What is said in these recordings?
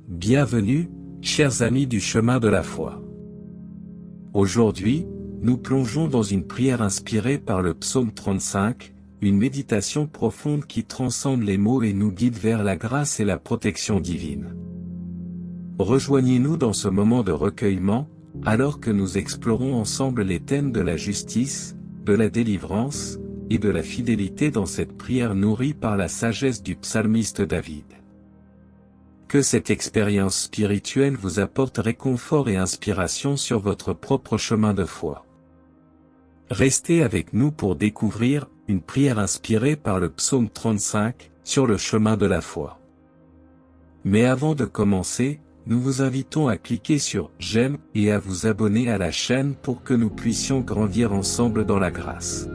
Bienvenue, chers amis du chemin de la foi. Aujourd'hui, nous plongeons dans une prière inspirée par le psaume 35, une méditation profonde qui transcende les mots et nous guide vers la grâce et la protection divine. Rejoignez-nous dans ce moment de recueillement, alors que nous explorons ensemble les thèmes de la justice, de la délivrance, et de la fidélité dans cette prière nourrie par la sagesse du psalmiste David. Que cette expérience spirituelle vous apporte réconfort et inspiration sur votre propre chemin de foi. Restez avec nous pour découvrir une prière inspirée par le psaume 35, sur le chemin de la foi. Mais avant de commencer, nous vous invitons à cliquer sur « J'aime » et à vous abonner à la chaîne pour que nous puissions grandir ensemble dans la grâce.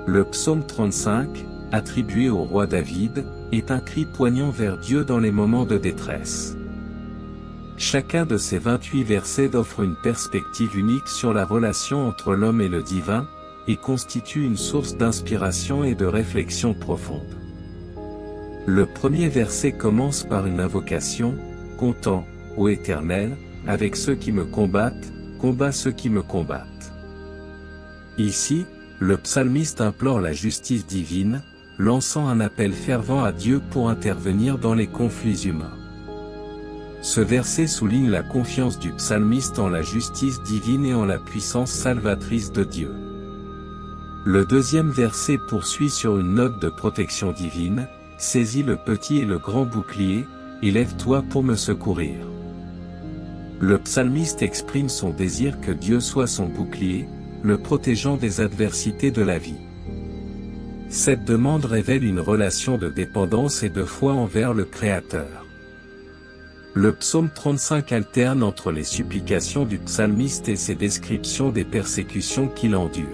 Le psaume 35, attribué au roi David, est un cri poignant vers Dieu dans les moments de détresse. Chacun de ces 28 versets offre une perspective unique sur la relation entre l'homme et le divin, et constitue une source d'inspiration et de réflexion profonde. Le premier verset commence par une invocation, « Contends, ô Éternel, avec ceux qui me combattent, combats ceux qui me combattent. » Ici, le psalmiste implore la justice divine, lançant un appel fervent à Dieu pour intervenir dans les conflits humains. Ce verset souligne la confiance du psalmiste en la justice divine et en la puissance salvatrice de Dieu. Le deuxième verset poursuit sur une note de protection divine, « Saisis le petit et le grand bouclier, et lève-toi pour me secourir. » Le psalmiste exprime son désir que Dieu soit son bouclier, le protégeant des adversités de la vie. Cette demande révèle une relation de dépendance et de foi envers le Créateur. Le psaume 35 alterne entre les supplications du psalmiste et ses descriptions des persécutions qu'il endure.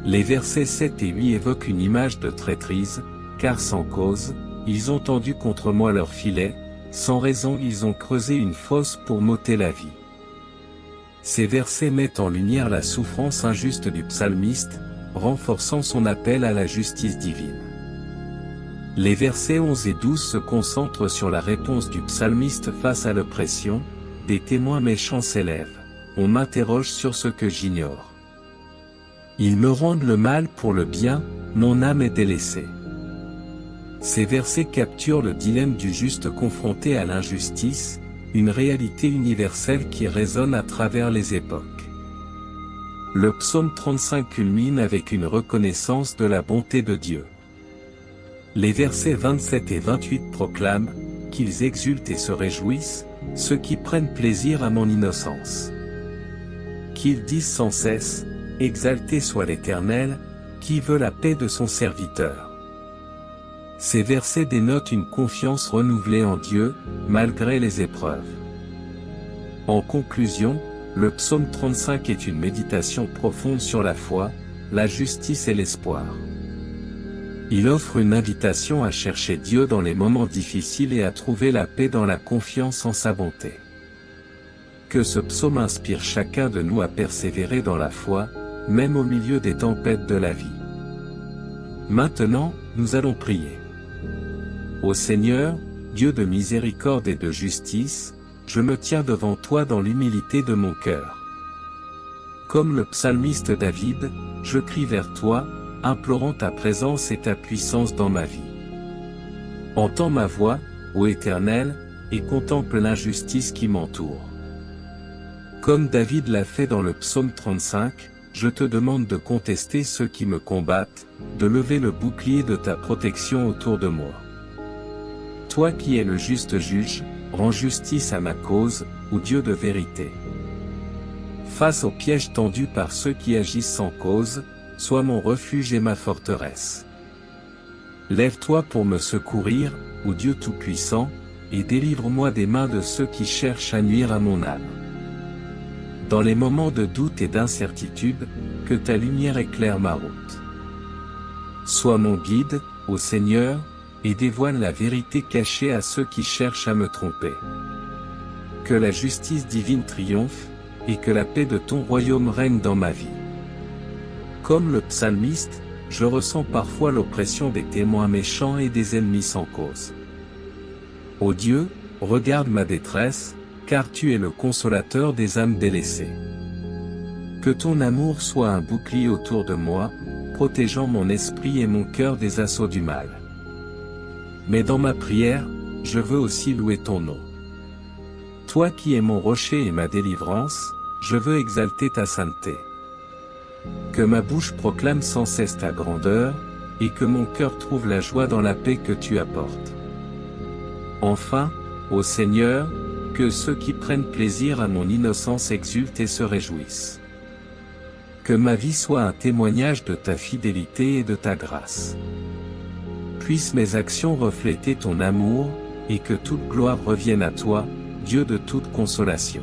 Les versets 7 et 8 évoquent une image de traîtrise, car sans cause, ils ont tendu contre moi leur filet, sans raison ils ont creusé une fosse pour m'ôter la vie. Ces versets mettent en lumière la souffrance injuste du psalmiste, renforçant son appel à la justice divine. Les versets 11 et 12 se concentrent sur la réponse du psalmiste face à l'oppression, des témoins méchants s'élèvent, on m'interroge sur ce que j'ignore. Ils me rendent le mal pour le bien, mon âme est délaissée. Ces versets capturent le dilemme du juste confronté à l'injustice, une réalité universelle qui résonne à travers les époques. Le psaume 35 culmine avec une reconnaissance de la bonté de Dieu. Les versets 27 et 28 proclament « qu'ils exultent et se réjouissent, ceux qui prennent plaisir à mon innocence. Qu'ils disent sans cesse « exalté soit l'Éternel, qui veut la paix de son serviteur. » Ces versets dénotent une confiance renouvelée en Dieu, malgré les épreuves. En conclusion, le psaume 35 est une méditation profonde sur la foi, la justice et l'espoir. Il offre une invitation à chercher Dieu dans les moments difficiles et à trouver la paix dans la confiance en sa bonté. Que ce psaume inspire chacun de nous à persévérer dans la foi, même au milieu des tempêtes de la vie. Maintenant, nous allons prier. Ô Seigneur, Dieu de miséricorde et de justice, je me tiens devant toi dans l'humilité de mon cœur. Comme le psalmiste David, je crie vers toi, implorant ta présence et ta puissance dans ma vie. Entends ma voix, ô Éternel, et contemple l'injustice qui m'entoure. Comme David l'a fait dans le psaume 35, je te demande de contester ceux qui me combattent, de lever le bouclier de ta protection autour de moi. Toi qui es le juste juge, rends justice à ma cause, ô Dieu de vérité. Face aux pièges tendus par ceux qui agissent sans cause, sois mon refuge et ma forteresse. Lève-toi pour me secourir, ô Dieu Tout-Puissant, et délivre-moi des mains de ceux qui cherchent à nuire à mon âme. Dans les moments de doute et d'incertitude, que ta lumière éclaire ma route. Sois mon guide, ô Seigneur, et dévoile la vérité cachée à ceux qui cherchent à me tromper. Que la justice divine triomphe, et que la paix de ton royaume règne dans ma vie. Comme le psalmiste, je ressens parfois l'oppression des témoins méchants et des ennemis sans cause. Ô Dieu, regarde ma détresse, car tu es le consolateur des âmes délaissées. Que ton amour soit un bouclier autour de moi, protégeant mon esprit et mon cœur des assauts du mal. Mais dans ma prière, je veux aussi louer ton nom. Toi qui es mon rocher et ma délivrance, je veux exalter ta sainteté. Que ma bouche proclame sans cesse ta grandeur, et que mon cœur trouve la joie dans la paix que tu apportes. Enfin, ô Seigneur, que ceux qui prennent plaisir à mon innocence exultent et se réjouissent. Que ma vie soit un témoignage de ta fidélité et de ta grâce. Puissent mes actions refléter ton amour, et que toute gloire revienne à toi, Dieu de toute consolation.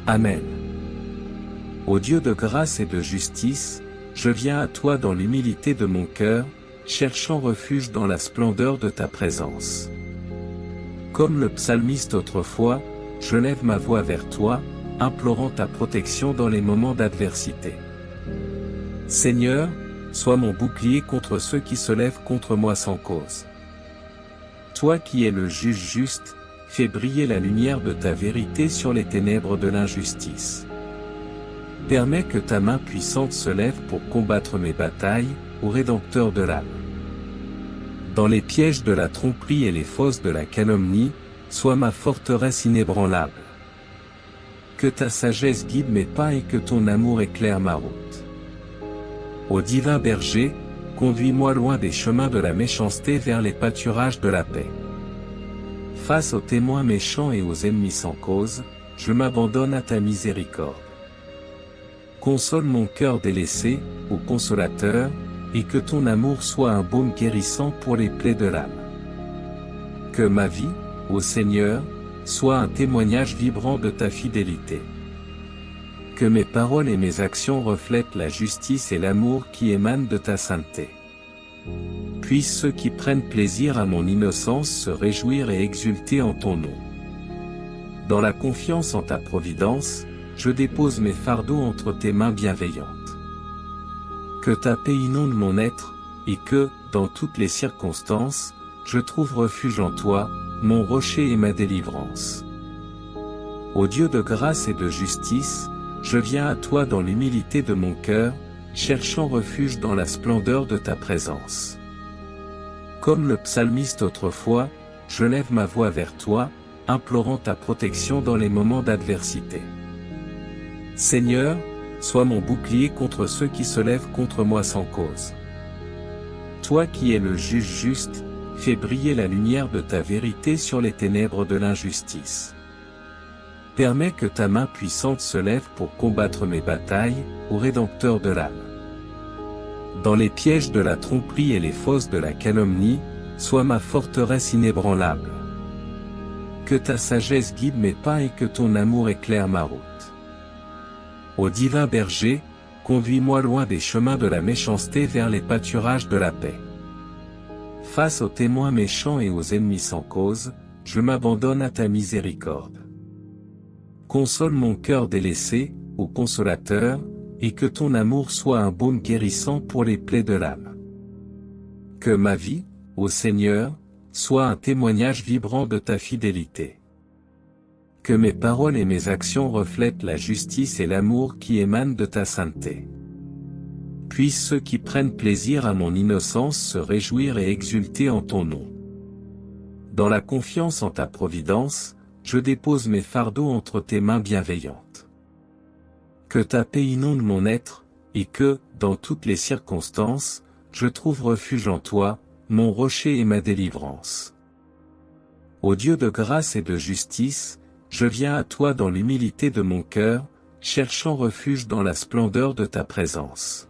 Amen. Ô Dieu de grâce et de justice, je viens à toi dans l'humilité de mon cœur, cherchant refuge dans la splendeur de ta présence. Comme le psalmiste autrefois, je lève ma voix vers toi, implorant ta protection dans les moments d'adversité. Seigneur, sois mon bouclier contre ceux qui se lèvent contre moi sans cause. Toi qui es le juge juste, fais briller la lumière de ta vérité sur les ténèbres de l'injustice. Permets que ta main puissante se lève pour combattre mes batailles, ô Rédempteur de l'âme. Dans les pièges de la tromperie et les fosses de la calomnie, sois ma forteresse inébranlable. Que ta sagesse guide mes pas et que ton amour éclaire ma route. Ô divin berger, conduis-moi loin des chemins de la méchanceté vers les pâturages de la paix. Face aux témoins méchants et aux ennemis sans cause, je m'abandonne à ta miséricorde. Console mon cœur délaissé, ô consolateur, et que ton amour soit un baume guérissant pour les plaies de l'âme. Que ma vie, ô Seigneur, soit un témoignage vibrant de ta fidélité. Que mes paroles et mes actions reflètent la justice et l'amour qui émanent de ta sainteté. Puissent ceux qui prennent plaisir à mon innocence se réjouir et exulter en ton nom. Dans la confiance en ta providence, je dépose mes fardeaux entre tes mains bienveillantes. Que ta paix inonde mon être, et que, dans toutes les circonstances, je trouve refuge en toi, mon rocher et ma délivrance. Ô Dieu de grâce et de justice, je viens à toi dans l'humilité de mon cœur, cherchant refuge dans la splendeur de ta présence. Comme le psalmiste autrefois, je lève ma voix vers toi, implorant ta protection dans les moments d'adversité. Seigneur, sois mon bouclier contre ceux qui se lèvent contre moi sans cause. Toi qui es le juge juste, fais briller la lumière de ta vérité sur les ténèbres de l'injustice. Permets que ta main puissante se lève pour combattre mes batailles, ô Rédempteur de l'âme. Dans les pièges de la tromperie et les fosses de la calomnie, sois ma forteresse inébranlable. Que ta sagesse guide mes pas et que ton amour éclaire ma route. Ô divin berger, conduis-moi loin des chemins de la méchanceté vers les pâturages de la paix. Face aux témoins méchants et aux ennemis sans cause, je m'abandonne à ta miséricorde. Console mon cœur délaissé, ô consolateur, et que ton amour soit un baume guérissant pour les plaies de l'âme. Que ma vie, ô Seigneur, soit un témoignage vibrant de ta fidélité. Que mes paroles et mes actions reflètent la justice et l'amour qui émanent de ta sainteté. Puissent ceux qui prennent plaisir à mon innocence se réjouir et exulter en ton nom. Dans la confiance en ta providence, je dépose mes fardeaux entre tes mains bienveillantes. Que ta paix inonde mon être, et que, dans toutes les circonstances, je trouve refuge en toi, mon rocher et ma délivrance. Ô Dieu de grâce et de justice, je viens à toi dans l'humilité de mon cœur, cherchant refuge dans la splendeur de ta présence.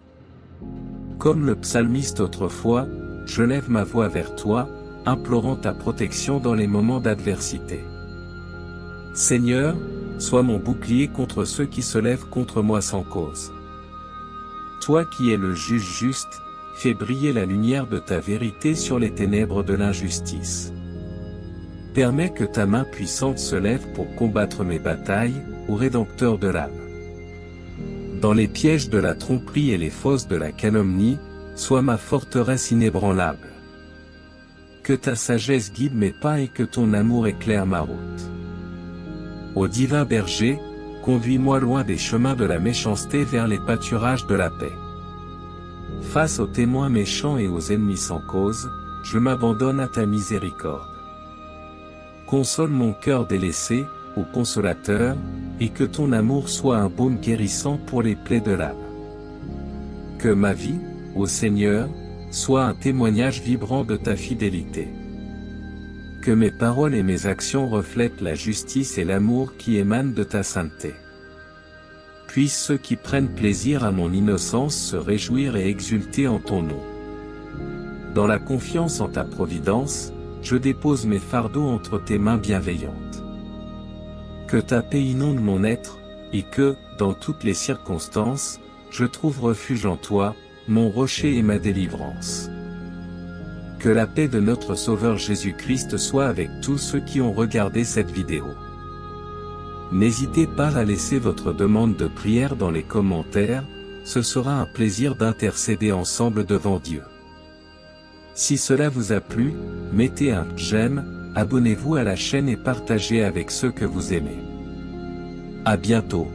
Comme le psalmiste autrefois, je lève ma voix vers toi, implorant ta protection dans les moments d'adversité. Seigneur, sois mon bouclier contre ceux qui se lèvent contre moi sans cause. Toi qui es le juge juste, fais briller la lumière de ta vérité sur les ténèbres de l'injustice. Permets que ta main puissante se lève pour combattre mes batailles, ô Rédempteur de l'âme. Dans les pièges de la tromperie et les fosses de la calomnie, sois ma forteresse inébranlable. Que ta sagesse guide mes pas et que ton amour éclaire ma route. Ô divin berger, conduis-moi loin des chemins de la méchanceté vers les pâturages de la paix. Face aux témoins méchants et aux ennemis sans cause, je m'abandonne à ta miséricorde. Console mon cœur délaissé, ô consolateur, et que ton amour soit un baume guérissant pour les plaies de l'âme. Que ma vie, ô Seigneur, soit un témoignage vibrant de ta fidélité. Que mes paroles et mes actions reflètent la justice et l'amour qui émanent de ta sainteté. Puissent ceux qui prennent plaisir à mon innocence se réjouir et exulter en ton nom. Dans la confiance en ta providence, je dépose mes fardeaux entre tes mains bienveillantes. Que ta paix inonde mon être, et que, dans toutes les circonstances, je trouve refuge en toi, mon rocher et ma délivrance. Que la paix de notre Sauveur Jésus-Christ soit avec tous ceux qui ont regardé cette vidéo. N'hésitez pas à laisser votre demande de prière dans les commentaires, ce sera un plaisir d'intercéder ensemble devant Dieu. Si cela vous a plu, mettez un j'aime, abonnez-vous à la chaîne et partagez avec ceux que vous aimez. À bientôt.